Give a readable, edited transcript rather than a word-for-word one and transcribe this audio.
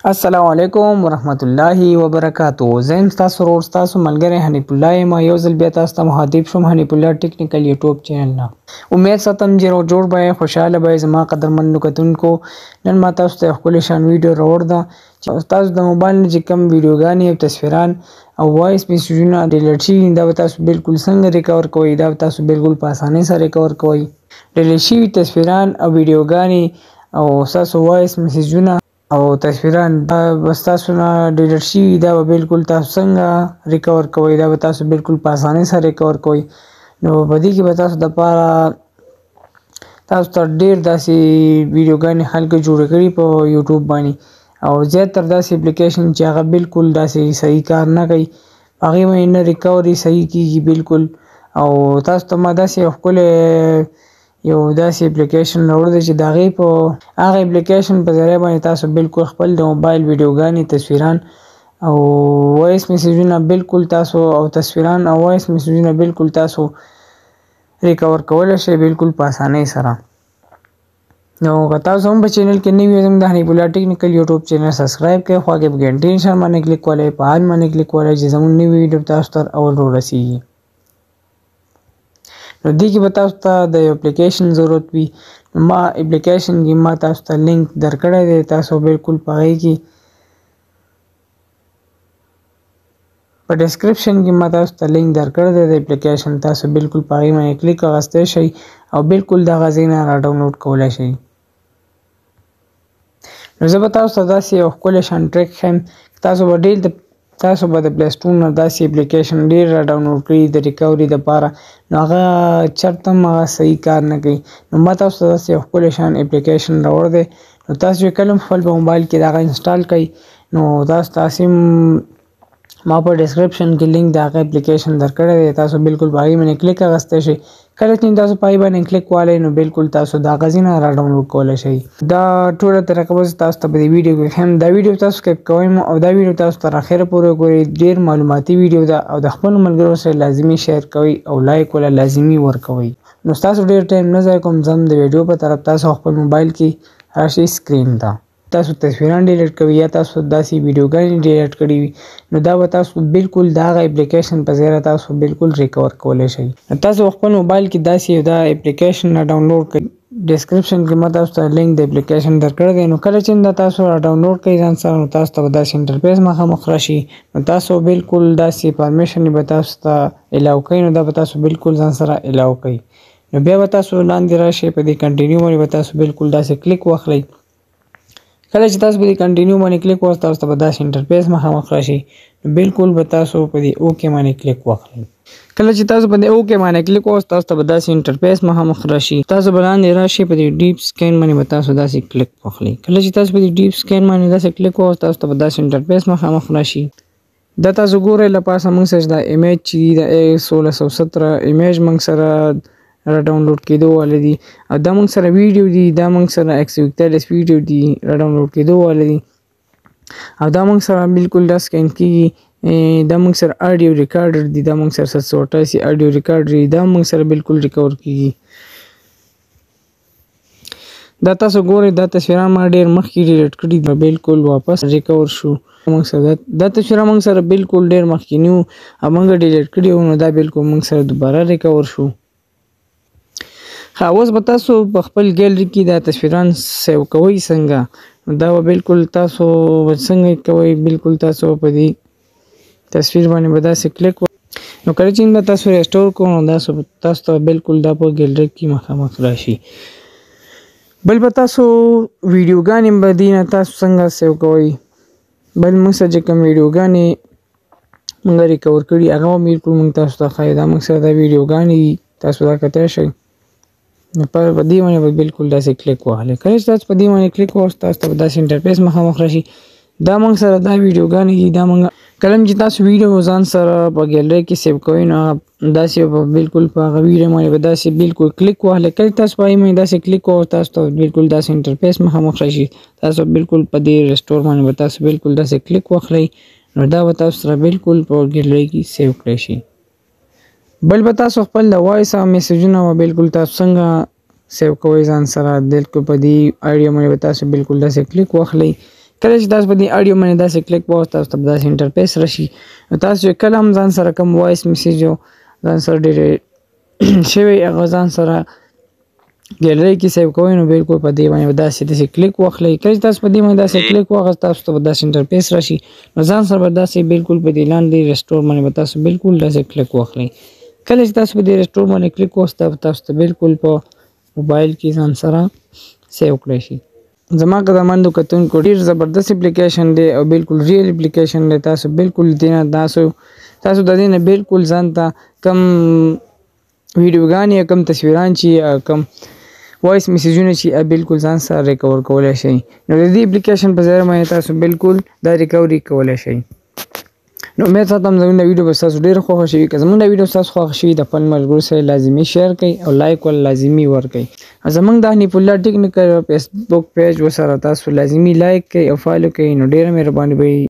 السلام علیکم ورحمت الله وبرکاتو. زم تاسو ورور تاسو ملګری حنیف الله ما یو ځل بیا تاسو ته مخاطب شوم حنیف الله ټیکنیکل یوټیوب چینل نه. امید ساتم چې جوړ به خوشاله به زما قدرمن کتونکو. نن ما تاسو ته خپل شان ویډیو راوړ دا چې تاسو د موبایل نه چې کوم ویډیوګانې او تصویران او وایس میسجونه ډیلیټ شي دا تاسو بالکل څنګه ریکور کوئ دا تاسو بالکل په اسانۍ سره ریکور کوئ. ډیلیټ شوي تصویران او ویډیوګانې او تاسو وایس میسجونه او تصویران دا بس تاسو نه ډیلیټ شي دا بالکل تاسو څنګه ریکور کوئ دا تاسو بالکل په اسانۍ سره ریکور کوئ. نو په دې کې به تاسو د پاره تاسو ته ډیر داسې ویډیوګانې خلک جوړ کړي په یوټیوب باندې او زیاتره داسې اپلیکیشن چې هغه بالکل داسې صحیح کار نه کوي هغې باندې نه ریکوري صحیح کیږي بالکل. او تاسو ته ما داسې ښکلی یو داسې اپلیکیشن راوړی دی چې د هغې په هغه اپلیکیشن په ذریعه باندې تاسو بالکل خپل د موبایل ویډیوګانې تصویران او وایس میسجونه بالکل تاسو او تصویران او وایس میسجونه بالکل تاسو ریکور کولی شئ بالکل په اسانۍ سره. نو که تاسو هم په چینل کې نوي یاست زموږ د حنیف الله ټیکنیکل یوټیوب چینل سبسکرایب کړئ خوا کې په ګنټې نشان باندې کلیک کولی په حال باندې کلیک کولی چې زموږ نوي ویډیو تاسو ته اول ورسیږي. نو دې کې به تاسو ته د یو اپلیکیشن ضرورت وي. ما اپلیکیشن کې ما تاسو ته لینک درکړی دی تاسو بالکل په هغې کې په ډسکرپشن کې ما تاسو ته لینک درکړی دی د اپلیکیشن تاسو بالکل په هغې باندې کلیک اخیستی شئ او بالکل د هغه ځای نه را ډاونلوډ کولی شئ. نو زه به تاسو ته داسې یو ښکلی شان ټریک ښیم تاسو به د پلی سټور نه داسې اپلیکیشن ډېر را ډاونلوډ کړي د ریکوري دپاره نو هغه چېرته هم هغه صحیح کار نه کوي. نو ما تاسو ته داسې یو ښکلی شان اپلیکیشن راوړی دی نو تاسو چې کله هم خپل په موبایل کې د هغه انسټال کوئ نو تاسو ما په ډسکرپشن کې لینک د هغه اپلیکیشن درکړی دی تاسو بالکل په هغې باندې کلیک اخیستی شئ. کله چې تاسو په هغې باندې کلیک والئ نو بالکل تاسو د هغه ځای نه را ډاونلوډ کولی شئ. دا ټوله طریقه به زه تاسو ته په دې ویډیو کې ښیم. دا ویډیو تاسو سکیپ کوئ او دا ویډیو تاسو تر اخره پورې وګورئ. ډېر معلوماتي ویډیو ده او د خپلو ملګرو سره لازمي شیر کوئ او لایک وله لازمي ورکوئ. نو ستاسو ډېر ټایم نه ضایع کوم زه هم د ویډیو په طرف تاسو خپل موبایل کې راشئ سکرین ته تاسو تصویران ډیلیټ کوئ یا تاسو داسې ویډیوګانې ډیلیټ کړي وي نو دا به تاسو بالکل د هغه اپلیکیشن په ذریعه تاسو بالکل ریکور کولی شئ. تاسو خپل موبایل کې داسې دا اپلیکیشن را ډاونلوډ کړئ. ډسکرپشن کې ما تاسو ته لینک د اپلیکیشن درکړی دی. نو کله چې دا تاسو را ډاونلوډ کړئ ځان سره نو تاسو ته به داسې انټرفیس مخامخ راشي نو تاسو بالکل داسې پرمیشن به تاسو ته الاو کوي نو دا به تاسو بالکل ځان سره الاو کوي. نو بیا به تاسو لاندې راشئ په دې کنټینیو باندې به تاسو بالکل داسې کلیک واخلئ. کله چې تاسو په دې کنټینیو باندې کلیک وکړئ تاسو ته به داسې انټرفیس مخامخ راشي نو بالکل به تاسو په دې اوکې باندې کلیک واخلئ. کله چې تاسو په دې اوکې باندې کلیک وکړئ تاسو ته به داسې انټرفیس مخامخ راشي تاسو به لاندې راشئ په دې ډیپ سکین باندې به تاسو داسې کلیک واخلئ. کله چې تاسو په دې ډیپ سکین باندې داسې کلیک وکړئ تاسو ته به داسې انټرفیس مخامخ راشي. دا تاسو ګورئ له پاسه موږ سره دا ایمیج چې د 1617 ایمیج موږ سره را ډاونلوډ کېدو والا دي او دا موږ سره ویډیو دي دا موږ سره 141 ویډیو دي را ډاونلوډ کېدو والا دي او دا موږ سره بالکل دا سکین کېږي. دا موږ سره اډیو ریکارډر دي دا موږ سره 788 اډیو ریکارډر دي دا موږ سره بالکل ریکور کېږي. دا تاسو ګورئ دا تصویران ما ډېر مخکې ډیلیټ کړي دي بالکل واپس ریکور شو. موږ سره دا تصویران موږ سره بالکل ډېر مخکې نه وو او موږ ډیلیټ کړي وو نو دا بالکل موږ سره دوباره ریکور شو. اوس به تاسو په خپل ګیلري کې دا تصویران سیو کوئ څنګه دا به بالکل تاسو څنګه کوئ بالکل تاسو په دې تصویر باندې به داسې کلیک نو کله چې دا تاسو ریسټور کوئ نو تاسو ته بالکل دا په ګیلري کې مخامخ راشي. بل به تاسو ویډیوګانې به دې نه تاسو څنګه سیو کوئ بل موږ سره چې کوم ویډیوګانې موږ ریکور کړي هغه به بالکل موږ تاسو ته ښایي دا موږ سره دا ویډیوګانې تاسو دا کتلی شئ نو په دې باندې به بالکل داسې کلیک واخلئ. کله چې تاسو په دې باندې کلیک وکړئ تاسو ته به داسې انټرفیس مخامخ راشي. دا موږ سره دا ویډیوګانې دي دا موږ کله چې تاسو ویډیو ځان سره په ګیلري کې سیو کوئ نو داسې بالکل په هغه ویډیو باندې به داسې بالکل کلیک واخلئ. کله تاسو په هغې باندې داسې کلیک وکړئ تاسو ته بالکل داسې انټرفیس مخامخ راشي تاسو بالکل په دې ریسټور باندې به تاسو بالکل داسې کلیک واخلئ نو دا به تاسو سره بالکل په ګیلري کې سیو کړی شي. بل به تاسو خپل د وایس او میسجونه بالکل تاسو څنګه سیو کوئ ځان سره بالکل په دې آیډیا باندې به تاسو بالکل داسې کلیک واخلئ. کله چې تاسو په دې اډیو باندې داسې کلیک وکړئ تاسو ته داسې انټرفیس راشي تاسو کله هم ځان سره کوم وایس میسیج ځان سره ډېر شوی هغه ځان سره ګیلري کې سیو کوئ نو بالکل په دې باندې داسې کلیک واخلئ کله چې تاسو په دې باندې داسې کلیک واخلئ تاسو ته داسې انټرفیس راشي نو ځان سره داسې بالکل په دې لاندې ریسټور باندې تاسو بالکل داسې کلیک واخلئ کله چې تاسو په دې ریسټور باندې کلیک وکړئ تاسو ته بالکل په موبایل کې ځان سره سیو کړئ شي زما قدرمنو کتونکو ډېر زبردست اپلیکیشن دی او بالکل ریل اپلیکیشن دی تاسو بالکل دینه تاسو د دې نه بالکل ځان ته کم ویډیوګانې کم تصویران چې کم وایس میسیجونه چې بالکل ځان سره ریکور کولی شئ نو د دې اپلیکیشن په ذریعه باندې تاسو بالکل دا ریکوري کولی شئ نو امید ساتم زموږ د ویډیو به ستاسو ډېره خوښه شوي که زموږ د ویډیو ستاسو خوښه شوي د خپل ملګرو سره لازمي شیر کړئ او لایک ول لازمي ورکړئ زموږ د حنیف الله ټیکنیکل فیسبوک پیج ورسره تاسو لازمي لایک کړئ او فالو کړئ نو ډېره مهرباني به